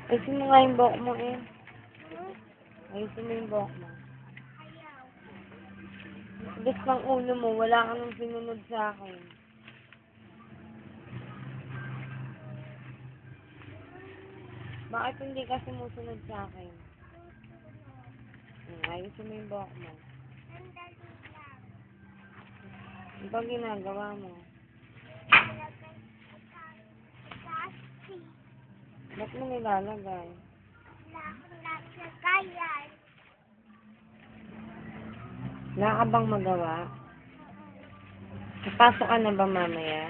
Ayusin mo nga yung buhok mo eh. Ayusin mo yung buhok mo. Bilis ng ulo mo, wala ka nang sinunod sa akin. Bakit hindi ka sumusunod sa akin? Ayusin mo yung buhok mo. Ano ba ginagawa mo? Ba't mo nilalagay? Wala ka bang magawa? Papasok ka na ba mamaya?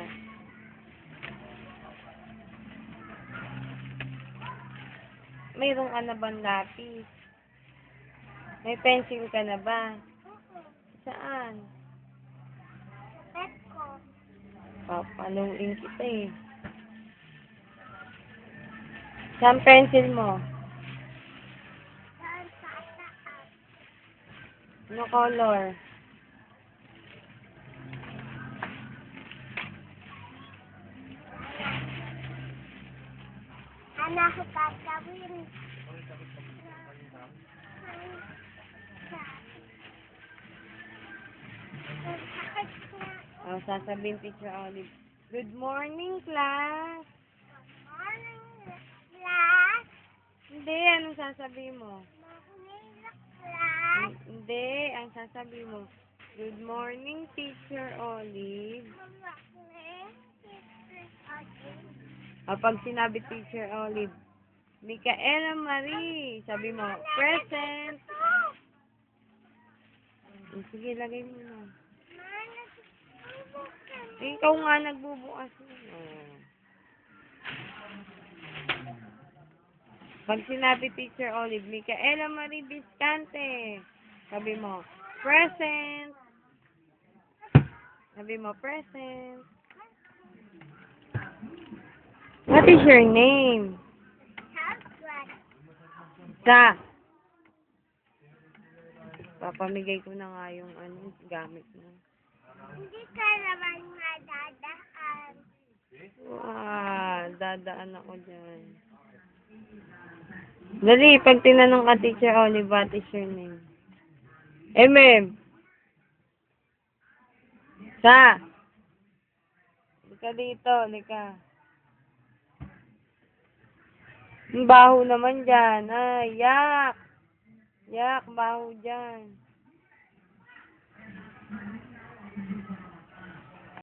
Mayroon ka na bang lapis? May pencil ka na ba? Saan? Papaluin kita eh. Saan pencil mo? Ano color? Ano ako gagawin? Sasabihin Teacher Olive. Good morning, class! Morning, class. Hindi, anong sasabihin mo? Morning, class. Hindi, ang sasabihin mo. Good morning, Teacher Olive. Pag sinabi Teacher Olive, Micaela Marie, sabi mo, present. Sige, lagay mo na. Ikaw nga nagbubukas mo. Pag sinabi Teacher Olive, Micaela Marie Biscante, sabi mo, present. Sabi mo, present. What is your name? Sa. Papamigay ko na nga yung gamit mo. Hindi ka naman madadaan. Dadaan ako dyan. Dali, pag tinanong ka Teacher Olive, what is your name? Sa. Lika dito, lika. Ang baho naman dyan. Ay, yak. Yak, baho dyan.